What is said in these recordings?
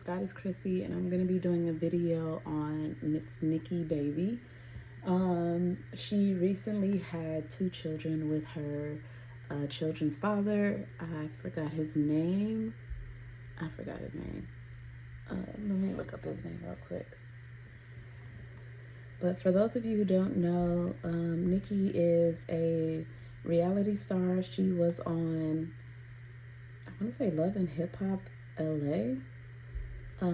Goddess Chrissy, and I'm going to be doing a video on Miss Nikki baby. She recently had 2 children with her children's father. I forgot his name. Let me look up his name real quick. But for those of you who don't know, Nikki is a reality star. She was on, I want to say, Love and Hip Hop LA. Let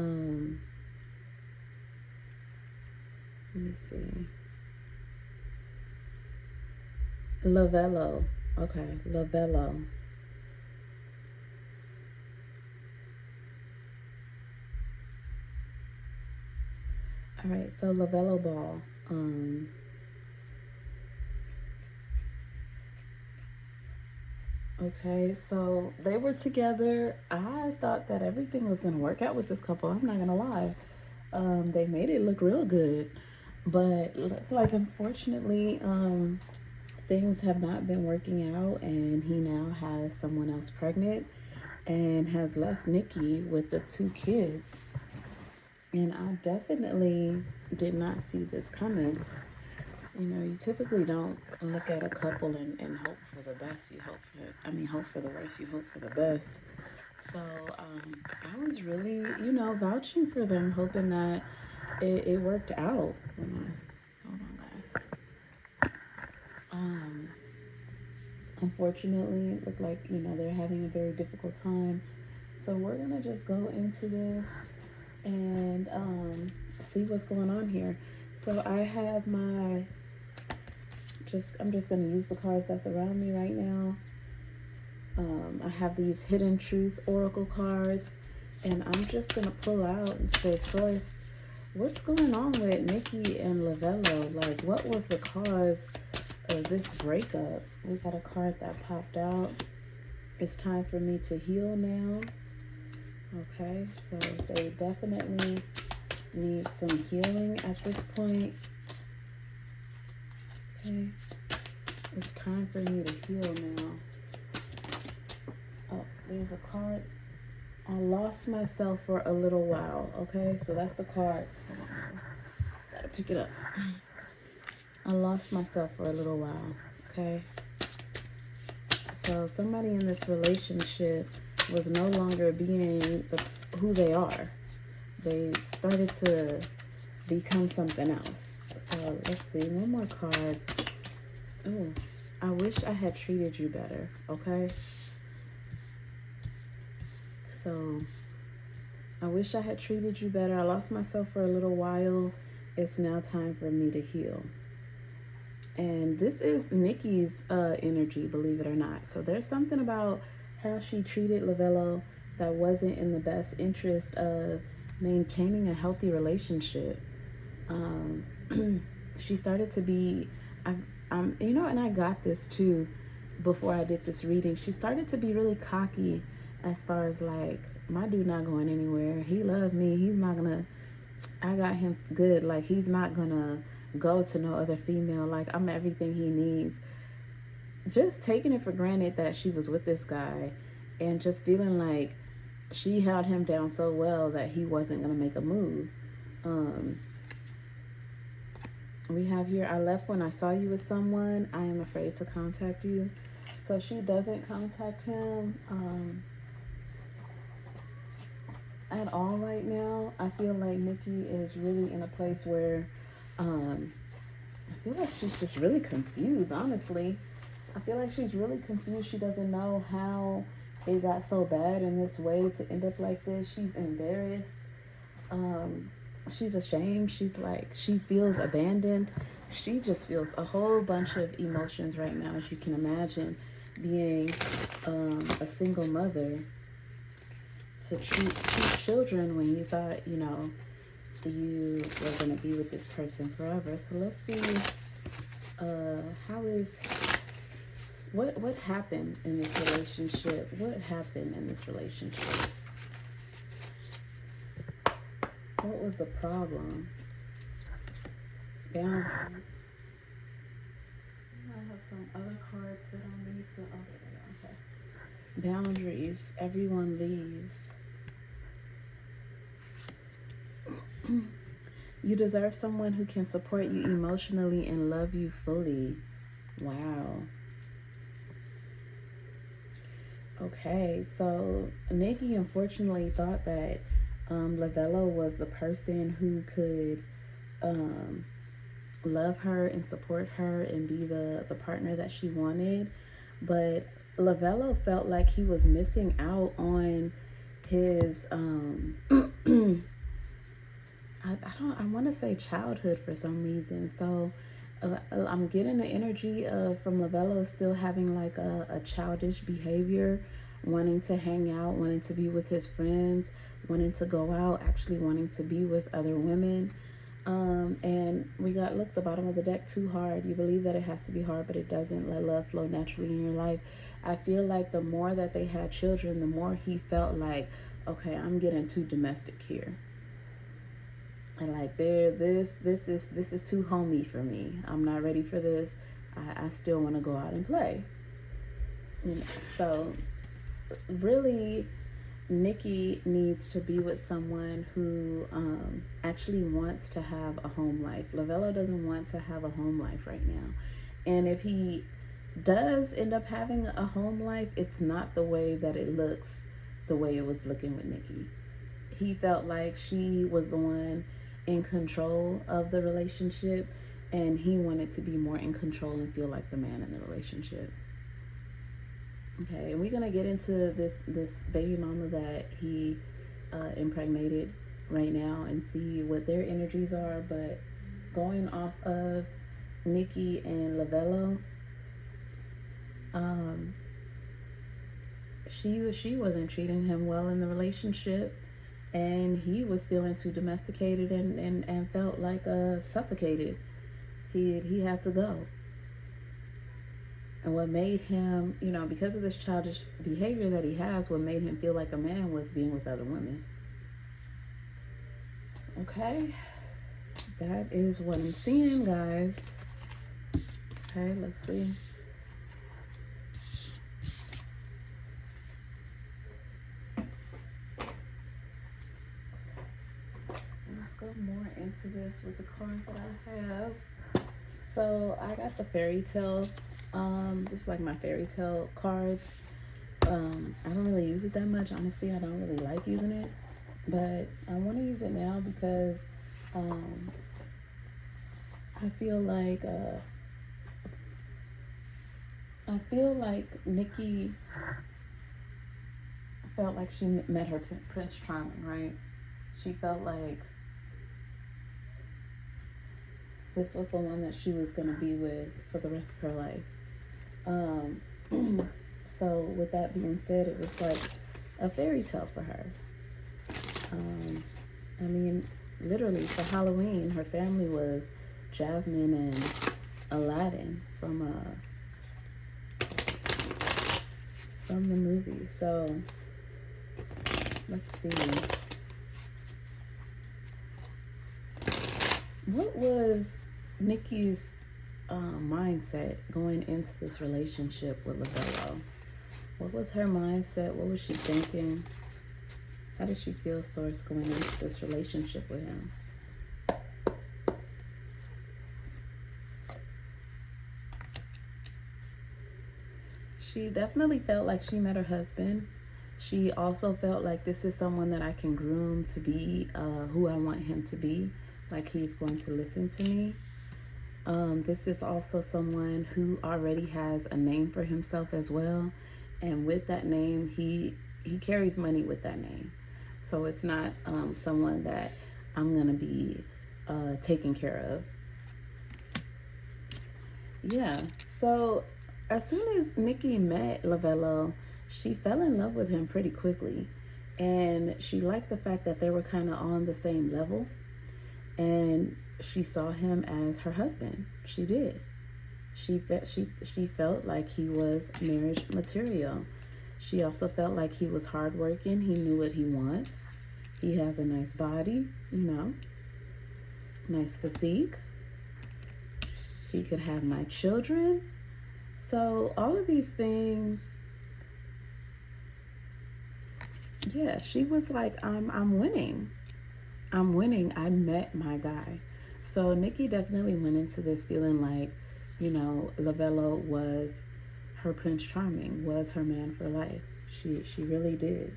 me see. Lovello. Okay, Lovello. All right, so Lovello Ball. Okay, so they were together. I thought that everything was gonna work out with this couple. I'm not gonna lie. They made it look real good, but like unfortunately, things have not been working out, and he now has someone else pregnant and has left Nikki with the 2 kids. And I definitely did not see this coming. You know, you typically don't look at a couple and hope for the best. Hope for the worst, you hope for the best. So I was really, vouching for them, hoping that it worked out. Hold on, guys. Unfortunately, it looked like, they're having a very difficult time. So we're going to just go into this and see what's going on here. So I have I'm just going to use the cards that's around me right now. I have these Hidden Truth Oracle cards, and I'm just going to pull out and say, Source, what's going on with Nikki and Lovello? Like, what was the cause of this breakup? We got a card that popped out. It's time for me to heal now. Okay, so they definitely need some healing at this point. Okay, it's time for me to heal now. Oh, there's a card. I lost myself for a little while. Okay, so that's the card. Gotta pick it up. I lost myself for a little while. Okay, so somebody in this relationship was no longer being who they are. They started to become something else. So let's see, one more card. Oh, I wish I had treated you better. Okay, so I wish I had treated you better. I lost myself for a little while. It's now time for me to heal. And this is Nikki's energy, believe it or not. So there's something about how she treated Lovello that wasn't in the best interest of maintaining a healthy relationship. She started to be, and I got this too before I did this reading. She started to be really cocky as far as like, my dude not going anywhere. He loved me. He's not gonna, I got him good. Like, he's not gonna go to no other female. Like, I'm everything he needs. Just taking it for granted that she was with this guy, and just feeling like she held him down so well that he wasn't going to make a move. We have here, I left when I saw you with someone. I am afraid to contact you. So she doesn't contact him at all right now. I feel like Nikki is really in a place where I feel like she's just really confused, honestly. I feel like she's really confused. She doesn't know how it got so bad in this way to end up like this. She's embarrassed. She's ashamed. She's like, she feels abandoned. She just feels a whole bunch of emotions right now, as you can imagine, being a single mother, to treat 2 children when you thought, you were going to be with this person forever. So let's see, what happened in this relationship? What happened in this relationship? What was the problem? Boundaries. I have some other cards that I need to, okay. Boundaries. Everyone leaves. You deserve someone who can support you emotionally and love you fully. Wow. Okay, so Nikki unfortunately thought that Lavello was the person who could love her and support her and be the partner that she wanted. But Lavello felt like he was missing out on his I want to say childhood for some reason. So I'm getting the energy of from Lavello still having like a childish behavior, wanting to hang out, wanting to be with his friends, wanting to go out, actually wanting to be with other women. And we got, look, the bottom of the deck, too hard. You believe that it has to be hard, but it doesn't. Let love flow naturally in your life. I feel like the more that they had children, the more he felt like, okay, I'm getting too domestic here. And like this is too homey for me. I'm not ready for this. I still want to go out and play. You know, so really Nikki needs to be with someone who actually wants to have a home life. Lavello doesn't want to have a home life right now. And if he does end up having a home life, it's not the way that it looks, the way it was looking with Nikki. He felt like she was the one in control of the relationship, and he wanted to be more in control and feel like the man in the relationship. Okay, and we're gonna get into this baby mama that he impregnated right now and see what their energies are. But going off of Nikki and Lavello, she wasn't treating him well in the relationship, and he was feeling too domesticated and felt like suffocated. He had to go. And what made him, you know, because of this childish behavior that he has, what made him feel like a man was being with other women. Okay, that is what I'm seeing, guys. Okay, let's see. Let's go more into this with the cards that I have. So I got the fairy tale. This is like my fairy tale cards. I don't really use it that much. Honestly, I don't really like using it, but I want to use it now because I feel like Nikki felt like she met her Prince Charming, right? She felt like this was the one that she was going to be with for the rest of her life. So with that being said, it was like a fairy tale for her. I mean, literally for Halloween, her family was Jasmine and Aladdin from the movie. So let's see. What was Nikki's mindset going into this relationship with Lavello? What was her mindset? What was she thinking? How did she feel, Source, going into this relationship with him? She definitely felt like she met her husband. She also felt like this is someone that I can groom to be who I want him to be. Like he's going to listen to me. This is also someone who already has a name for himself as well. And with that name, he carries money with that name. So it's not someone that I'm going to be taken care of. Yeah. So as soon as Nikki met Lavello, she fell in love with him pretty quickly. And she liked the fact that they were kind of on the same level. And she saw him as her husband. She did. She felt like he was marriage material. She also felt like he was hardworking. He knew what he wants. He has a nice body, you know, nice physique. He could have my children. So all of these things, yeah, she was like, I'm winning. I'm winning. I met my guy. So Nikki definitely went into this feeling like, you know, Lavello was her Prince Charming, was her man for life. She really did.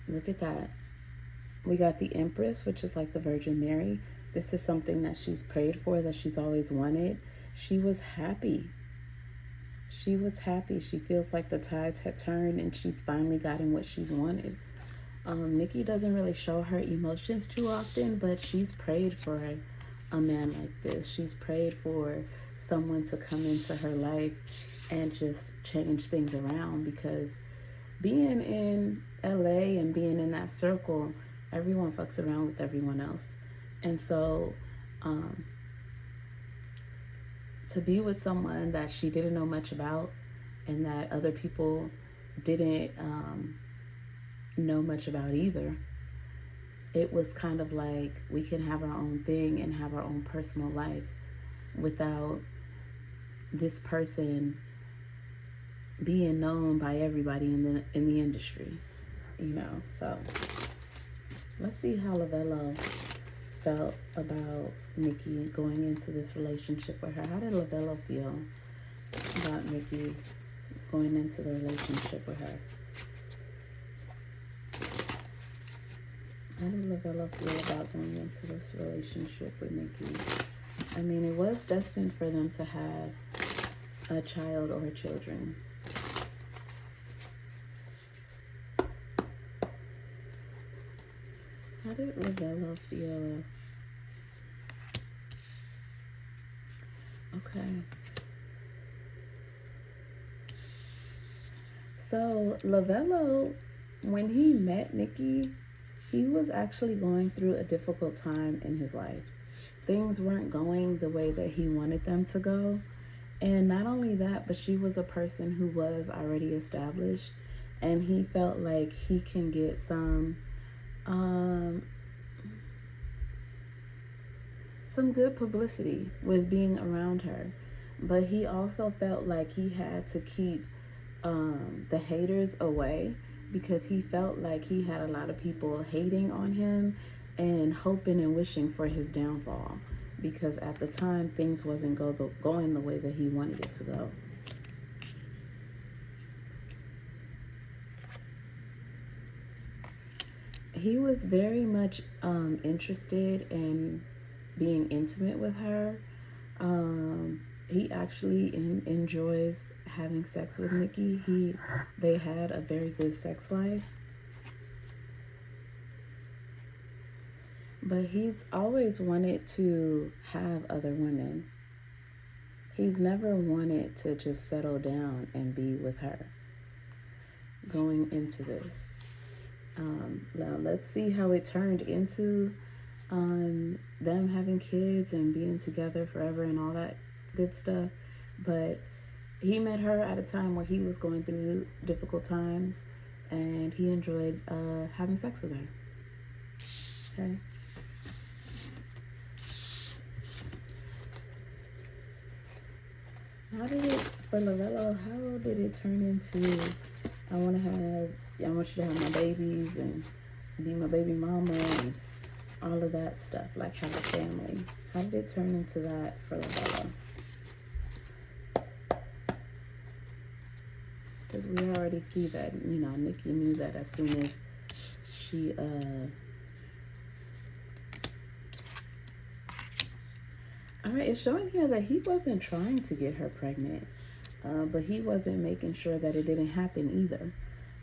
Look at that. We got the Empress, which is like the Virgin Mary. This is something that she's prayed for, that she's always wanted. She was happy. She was happy. She feels like the tides had turned and she's finally gotten what she's wanted. Nikki doesn't really show her emotions too often, but she's prayed for a man like this. She's prayed for someone to come into her life and just change things around, because being in LA and being in that circle, everyone fucks around with everyone else. And so to be with someone that she didn't know much about and that other people didn't know much about either, it was kind of like we can have our own thing and have our own personal life without this person being known by everybody in the industry, you know. So let's see how Lavello felt about Nikki going into this relationship with her. How did Lavello feel about Nikki going into the relationship with her? How did Lavello feel about going into this relationship with Nikki? I mean, it was destined for them to have a child or children. How did Lavello feel? Okay. So Lavello, when he met Nikki, he was actually going through a difficult time in his life. Things weren't going the way that he wanted them to go. And not only that, but she was a person who was already established, and he felt like he can get some good publicity with being around her. But he also felt like he had to keep the haters away, because he felt like he had a lot of people hating on him and hoping and wishing for his downfall, because at the time things wasn't going the way that he wanted it to go. He was very much interested in being intimate with her. He actually enjoys having sex with Nikki. They had a very good sex life. But he's always wanted to have other women. He's never wanted to just settle down and be with her going into this. Now let's see how it turned into them having kids and being together forever and all that good stuff. But he met her at a time where he was going through difficult times, and he enjoyed having sex with her. Okay. How did it, for Lavello, how did it turn into, I want you to have my babies and be my baby mama and all of that stuff, like have a family? How did it turn into that for Lavello? Because we already see that, you know, Nikki knew that as soon as she, all right, it's showing here that he wasn't trying to get her pregnant, but he wasn't making sure that it didn't happen either.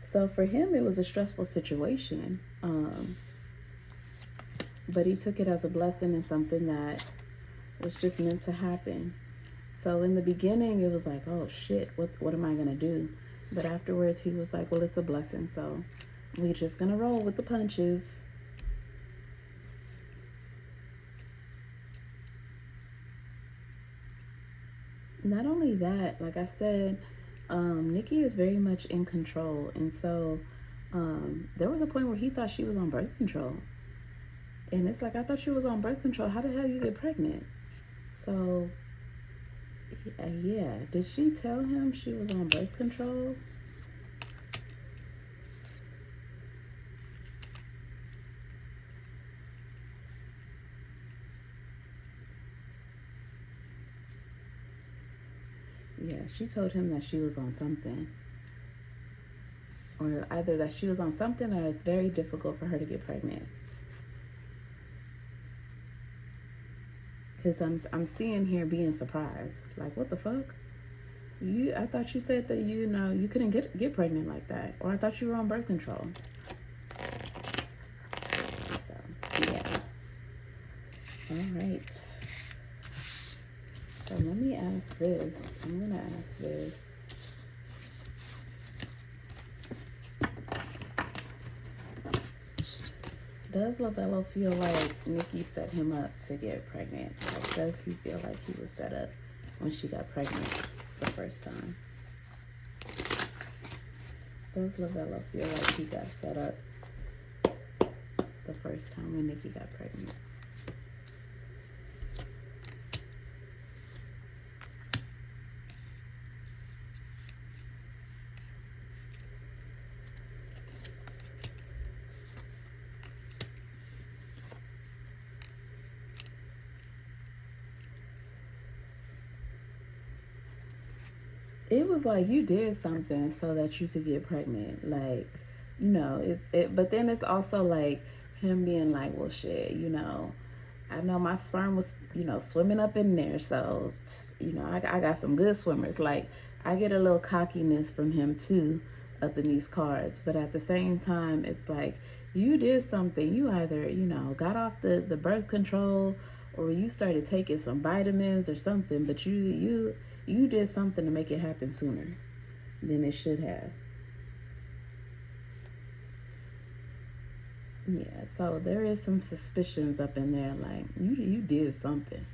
So for him, it was a stressful situation, but he took it as a blessing and something that was just meant to happen. So in the beginning, it was like, oh shit, what am I gonna do? But afterwards, he was like, well, it's a blessing, so we're just gonna roll with the punches. Not only that, like I said, Nikki is very much in control. And so there was a point where he thought she was on birth control. And it's like, I thought she was on birth control. How the hell you get pregnant? So, yeah. Did she tell him she was on birth control? Yeah, she told him that she was on something. Or either that she was on something or it's very difficult for her to get pregnant. Because I'm seeing here being surprised. Like, what the fuck? I thought you said that you couldn't get pregnant like that. Or I thought you were on birth control. So, yeah. Alright. So let me ask this. I'm gonna ask this. Does Lovello feel like Nikki set him up to get pregnant? Like, does he feel like he was set up when she got pregnant the first time? Does Lovello feel like he got set up the first time when Nikki got pregnant? It was like you did something so that you could get pregnant. Like, but then it's also like him being like, well, shit, I know my sperm was, swimming up in there. So, I got some good swimmers. Like, I get a little cockiness from him too up in these cards. But at the same time, it's like you did something. You either, got off the birth control or you started taking some vitamins or something. But you did something to make it happen sooner than it should have. Yeah, so there is some suspicions up in there, like you did something.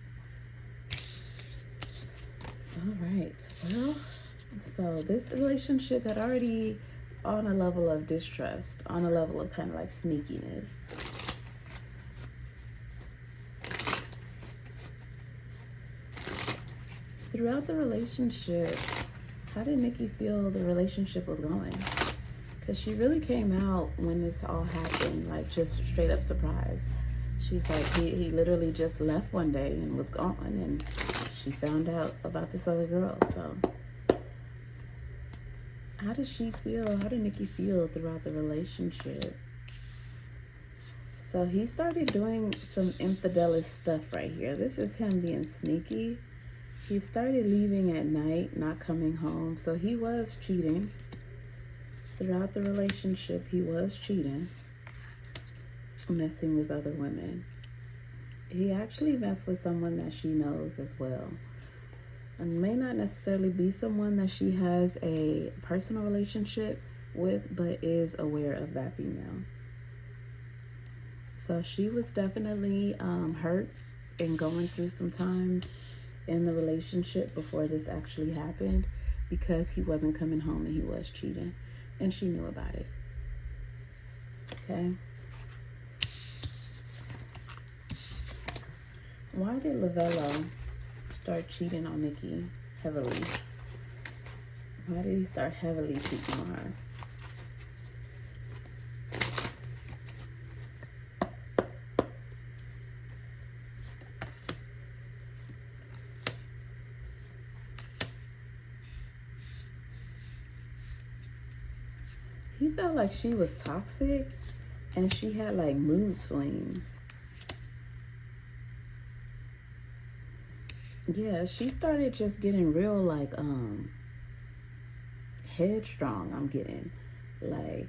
All right, well, so this relationship had already on a level of distrust, on a level of kind of like sneakiness. Throughout the relationship, how did Nikki feel the relationship was going? Because she really came out when this all happened, like just straight up surprised. She's like, he literally just left one day and was gone, and she found out about this other girl. So how did she feel? How did Nikki feel throughout the relationship? So he started doing some infidelist stuff right here. This is him being sneaky. He started leaving at night, not coming home. So he was cheating. Throughout the relationship, he was cheating, messing with other women. He actually messed with someone that she knows as well. And may not necessarily be someone that she has a personal relationship with, but is aware of that female. So she was definitely hurt and going through some times in the relationship before this actually happened, because he wasn't coming home and he was cheating, and she knew about it. Okay. Why did Lovello start cheating on Nikki heavily? Why did he start heavily cheating on her? He felt like she was toxic and she had like mood swings. Yeah, she started just getting real like headstrong, I'm getting, like,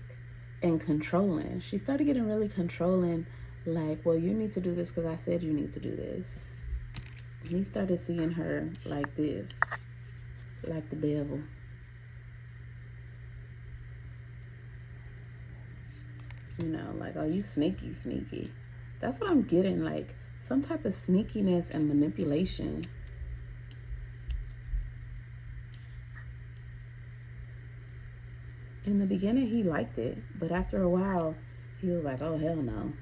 and controlling. She started getting really controlling, like, well, you need to do this because I said you need to do this. He started seeing her like this, like the devil. Like, oh, you sneaky. That's what I'm getting, like some type of sneakiness and manipulation. In the beginning, he liked it, but after a while, he was like, oh, hell no.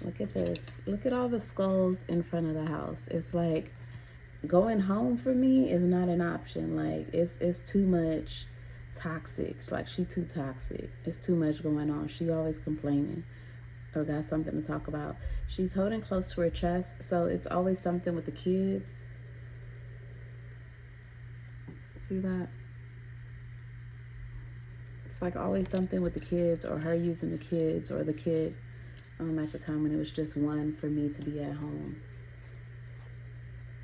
Look at this. Look at all the skulls in front of the house. It's like going home for me is not an option. Like, it's too much toxic. Like, she too toxic. It's too much going on. She always complaining or got something to talk about. She's holding close to her chest, so it's always something with the kids. See that? It's like always something with the kids, or her using the kids, or the kid at the time when it was just one for me to be at home.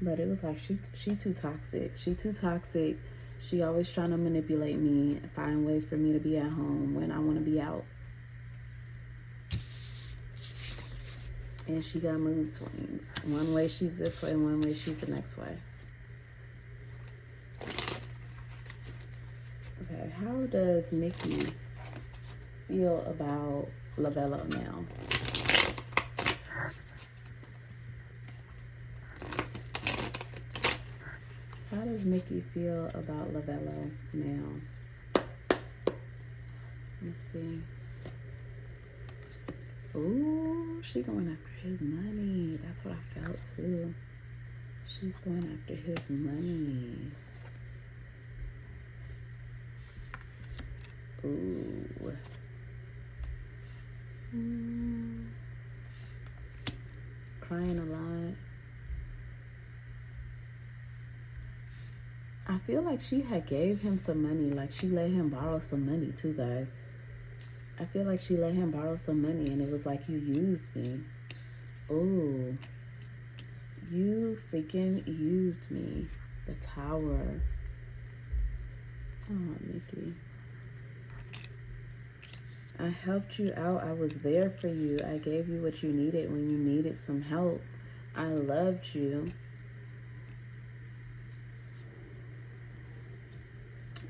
But it was like she too toxic. She too toxic. She always trying to manipulate me, find ways for me to be at home when I want to be out. And she got mood swings. One way she's this way, one way she's the next way. Okay, how does Nikki feel about Lovello now? How does Nikki feel about Lovello now? Let's see. Ooh, she going after his money. That's what I felt too. She's going after his money. Ooh. Crying a lot. I feel like she had gave him some money. Like she let him borrow some money too, guys. I feel like she let him borrow some money and it was like, you used me. Ooh. You freaking used me. The Tower. Oh, Nikki. I helped you out. I was there for you. I gave you what you needed when you needed some help. I loved you.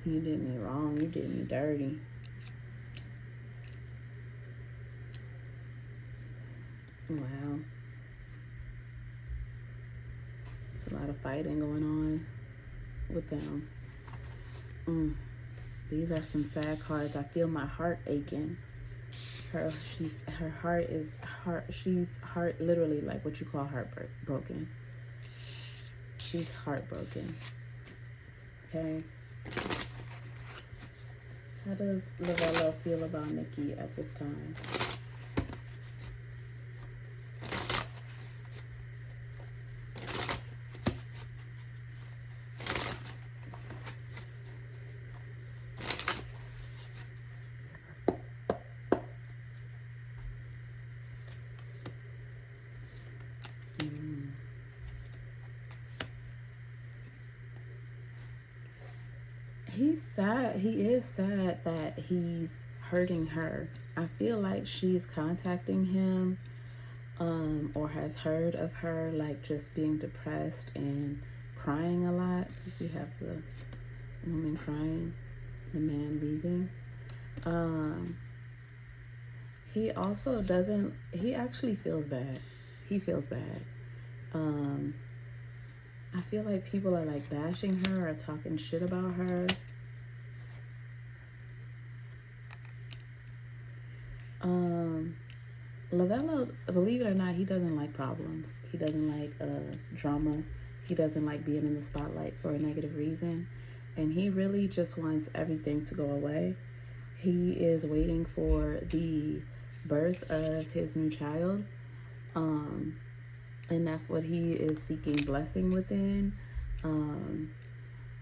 You did me wrong. You did me dirty. Wow. There's a lot of fighting going on with them. These are some sad cards. I feel my heart aching. She's heart literally like what you call heartbroken. She's heartbroken. Okay. How does Lovello feel about Nikki at this time? He's sad. He is sad that he's hurting her. I feel like she's contacting him or has heard of her like just being depressed and crying a lot. Because we have the woman crying, the man leaving. He also doesn't, he actually feels bad. He feels bad. I feel like people are like bashing her or talking shit about her. Lovello, believe it or not, he doesn't like problems. He doesn't like drama. He doesn't like being in the spotlight for a negative reason. And he really just wants everything to go away. He is waiting for the birth of his new child. And that's what he is seeking blessing within.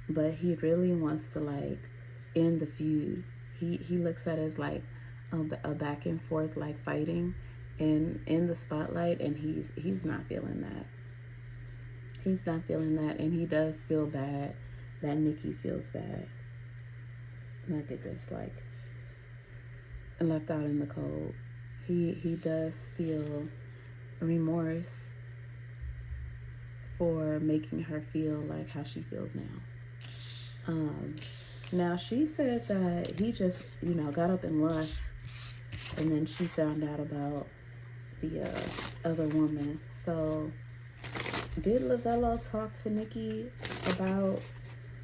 But he really wants to like end the feud. He looks at it as like a back and forth like fighting in the spotlight, and he's not feeling that. He's not feeling that, and he does feel bad that Nikki feels bad. Look at this, like left out in the cold. He does feel remorse for making her feel like how she feels now. Now she said that he just, got up and left, and then she found out about the other woman. So did Lovello talk to Nikki about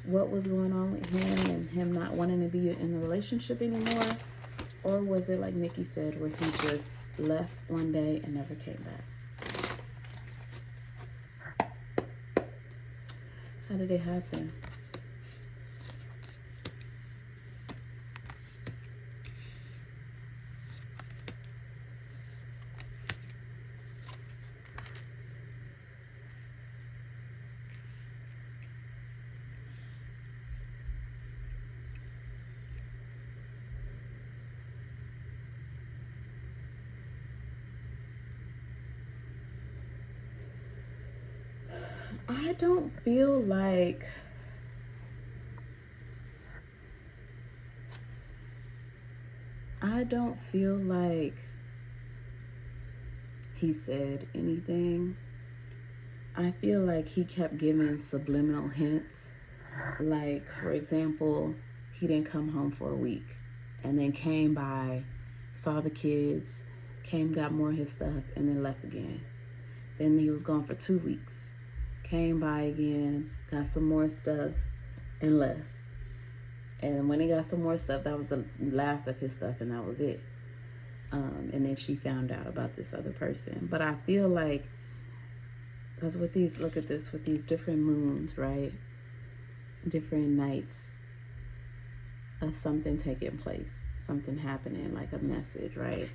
what was going on with him and him not wanting to be in the relationship anymore? Or was it like Nikki said, where he just left one day and never came back? How did it happen? I don't feel like he said anything. I feel like he kept giving subliminal hints. Like, for example, he didn't come home for a week and then came by, saw the kids, came, got more of his stuff, and then left again. Then he was gone for 2 weeks, came by again, got some more stuff, and left. And when he got some more stuff, that was the last of his stuff, and that was it. And then she found out about this other person. But I feel like, because with these, look at this, with these different moons, right? Different nights of something taking place, something happening, like a message, right?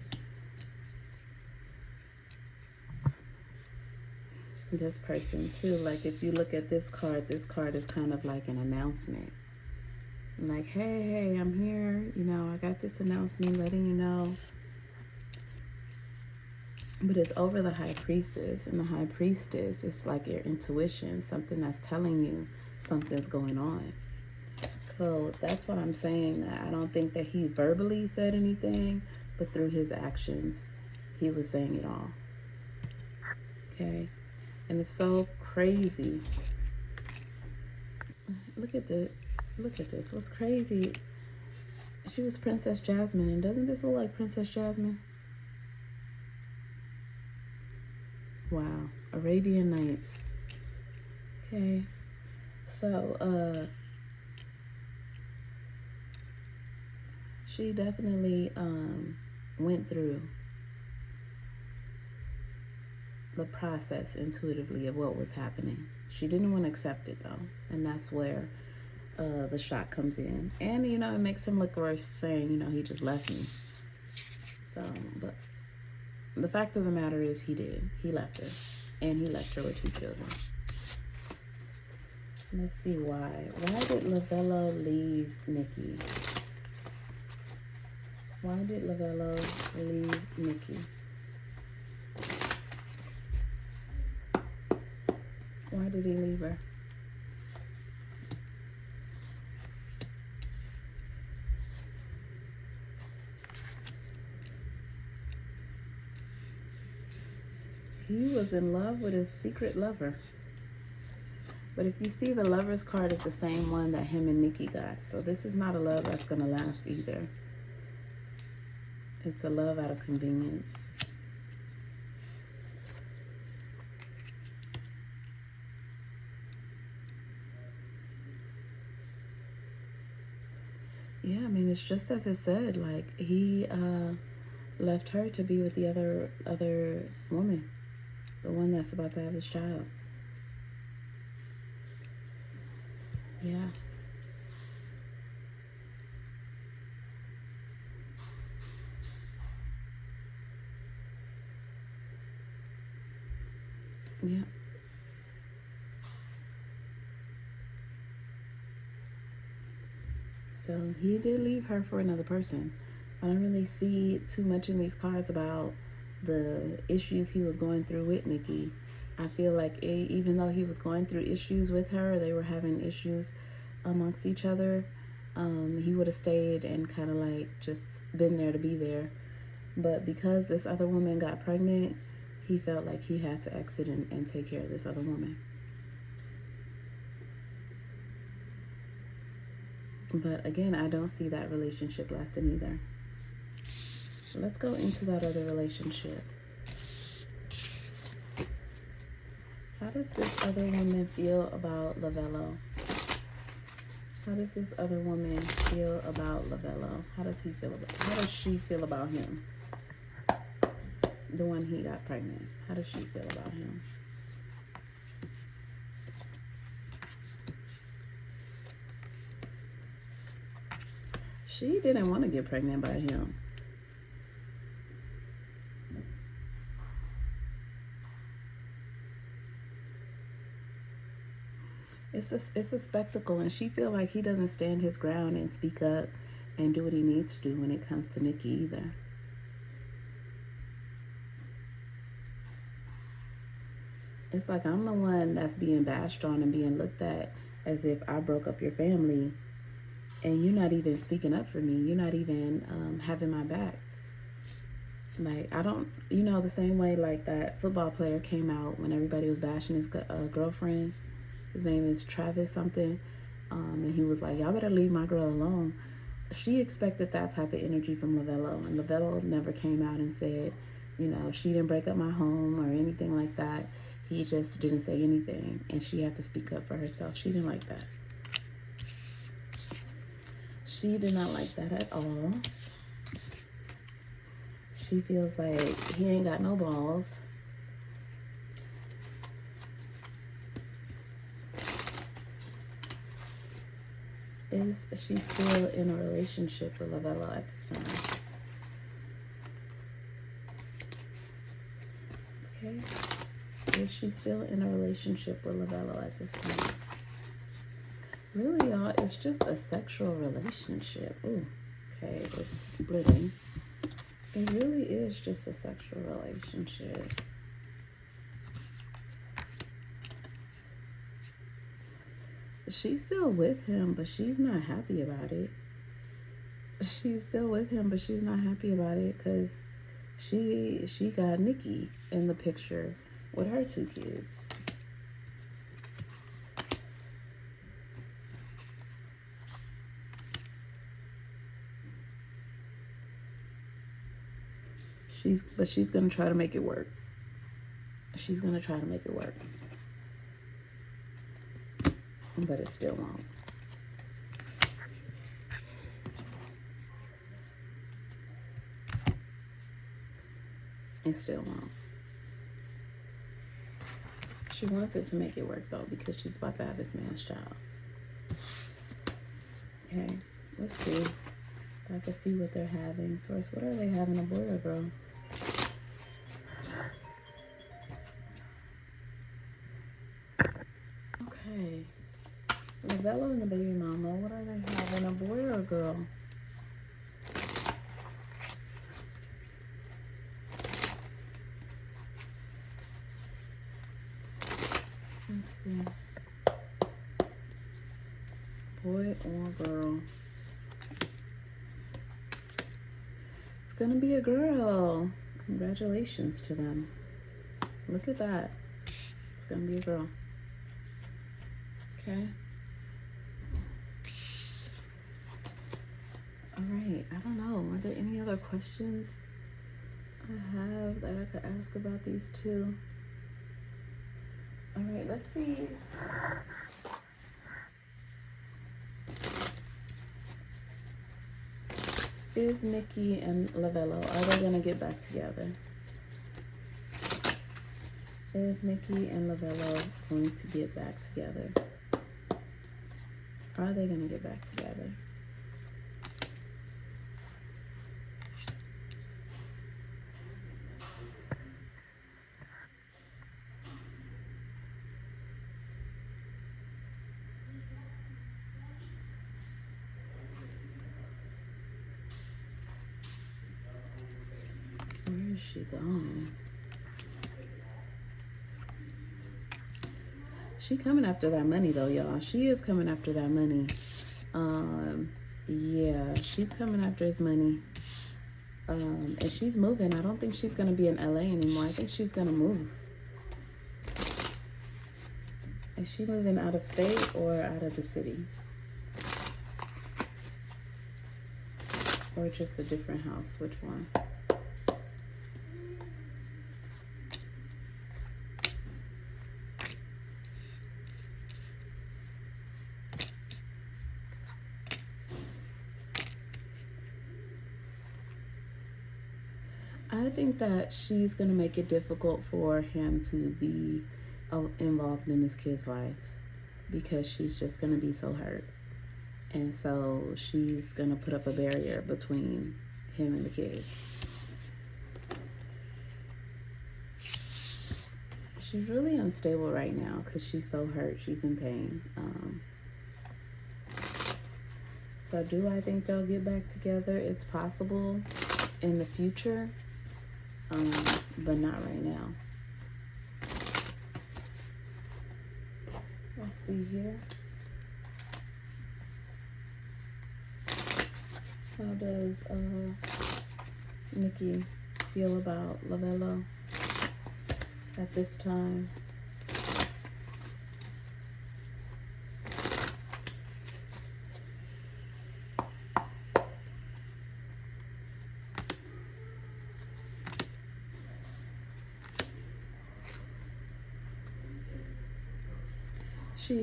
This person too, like if you look at this card is kind of like an announcement. Like, hey, I'm here, you know, I got this announcement letting you know. But it's over the high priestess, and the high priestess is like your intuition, something that's telling you something's going on. So that's why I'm saying that I don't think that he verbally said anything, but through his actions, he was saying it all. Okay? And it's so crazy. Look at this. What's crazy? She was Princess Jasmine, and doesn't this look like Princess Jasmine? Wow. Arabian Nights. Okay. So, she definitely went through the process intuitively of what was happening. She didn't want to accept it though, and that's where the shock comes in. And you know, it makes him look worse saying, you know, he just left me. So, but the fact of the matter is he did. He left her, and he left her with 2 children. Let's see why. Why did Lavello leave Nikki? Why did Lavello leave Nikki? Why did he leave her? He was in love with his secret lover. But if you see, the Lover's card is the same one that him and Nikki got. So this is not a love that's going to last either. It's a love out of convenience. Yeah, I mean, it's just as it said. Like, he left her to be with the other woman. The one that's about to have his child. Yeah. Yeah. So he did leave her for another person. I don't really see too much in these cards about the issues he was going through with Nikki. I feel like even though he was going through issues with her, they were having issues amongst each other, he would have stayed and kind of like just been there to be there. But because this other woman got pregnant, he felt like he had to exit and take care of this other woman. But again, I don't see that relationship lasting either. Let's go into that other relationship. How does this other woman feel about Lavello? How does this other woman feel about Lavello? How does she feel about him? The one he got pregnant. How does she feel about him? She didn't want to get pregnant by him. It's a spectacle, and she feel like he doesn't stand his ground and speak up and do what he needs to do when it comes to Nikki either. It's like I'm the one that's being bashed on and being looked at as if I broke up your family, and you're not even speaking up for me. You're not even having my back. Like, I don't, the same way like that football player came out when everybody was bashing his girlfriend. His name is Travis something. And he was like, y'all better leave my girl alone. She expected that type of energy from Lovello. And Lovello never came out and said, she didn't break up my home or anything like that. He just didn't say anything. And she had to speak up for herself. She didn't like that. She did not like that at all. She feels like he ain't got no balls. Is she still in a relationship with Lovello at this time? Okay. Is she still in a relationship with Lovello at this time? Really, y'all, it's just a sexual relationship. Ooh, okay, it's splitting. It really is just a sexual relationship. She's still with him, but she's not happy about it. She's still with him, but she's not happy about it because she got Nikki in the picture with her 2 kids. She's gonna try to make it work. She's gonna try to make it work. But it still won't. It still won't. She wants it to make it work though, because she's about to have this man's child. Okay, let's see. If I can see what they're having. Source, what are they having, a boy or girl? Okay. Lovello and the baby mama, what are they having, a boy or a girl? Let's see. Boy or girl? It's gonna be a girl. Congratulations to them. Look at that. It's gonna be a girl. Okay. All right. I don't know. Are there any other questions I have that I could ask about these two? All right. Let's see. Is Nikki and Lovello, are they going to get back together? Is Nikki and Lovello going to get back together? Are they going to get back together? Where is she going? She coming after that money though, y'all. She is coming after that money. Yeah, she's coming after his money. And she's moving. I don't think she's gonna be in LA anymore. I think she's gonna move. Is she moving out of state or out of the city? Or just a different house? Which one? I think that she's going to make it difficult for him to be involved in his kids' lives because she's just going to be so hurt. And so she's going to put up a barrier between him and the kids. She's really unstable right now because she's so hurt. She's in pain. So do I think they'll get back together? It's possible in the future. But not right now. Let's see here. How does Nikki feel about Lovello at this time?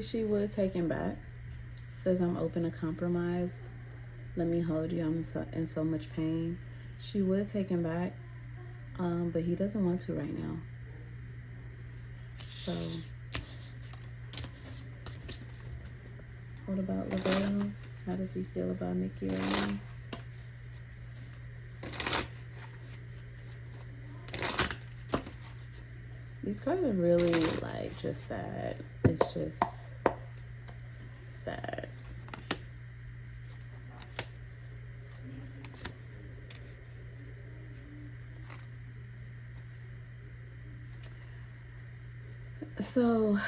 She would take him back. Says, I'm open to compromise. Let me hold you. I'm in so much pain. She would take him back, but he doesn't want to right now. So, what about Lovello? How does he feel about Nikki right now? These cards are really like just sad. It's just sad. So,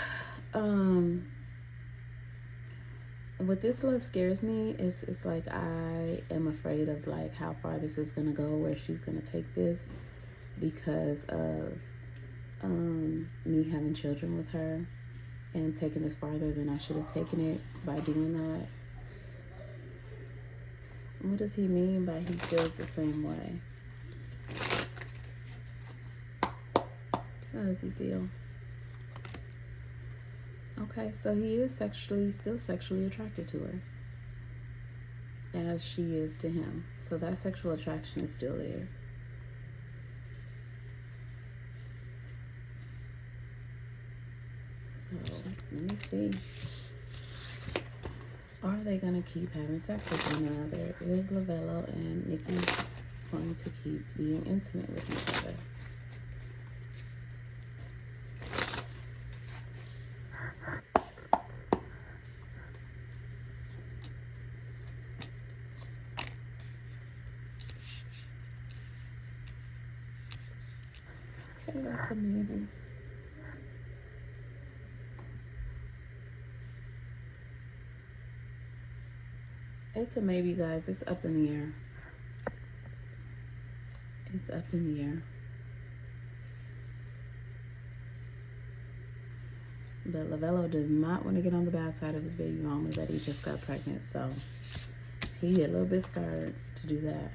what this love scares me, it's like I am afraid of like how far this is gonna go, where she's gonna take this, because of me having children with her and taking this farther than I should have taken it by doing that. What does he mean by he feels the same way? How does he feel? Okay, so he is still sexually attracted to her, as she is to him. So that sexual attraction is still there. So let me see. Are they gonna keep having sex with one another? Is Lovello and Nikki going to keep being intimate with each other? Okay, that's a maybe. It's a maybe, guys. It's up in the air. It's up in the air. But Lovello does not want to get on the bad side of his baby mama that he just got pregnant. So he a little bit scared to do that,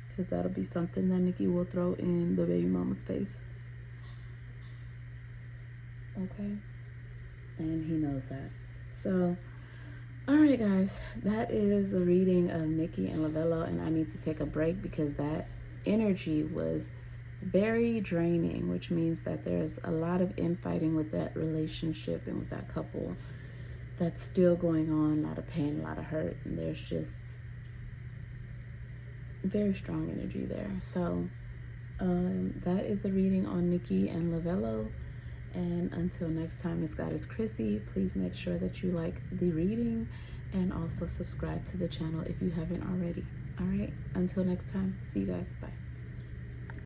because that'll be something that Nikki will throw in the baby mama's face. Okay? And he knows that. So, all right, guys. That is the reading of Nikki and Lovello. And I need to take a break because that energy was very draining, which means that there's a lot of infighting with that relationship and with that couple that's still going on. A lot of pain, a lot of hurt. And there's just very strong energy there. So that is the reading on Nikki and Lovello. And until next time, it's Goddess Chrissy. Please make sure that you like the reading and also subscribe to the channel if you haven't already. All right, until next time, see you guys. Bye.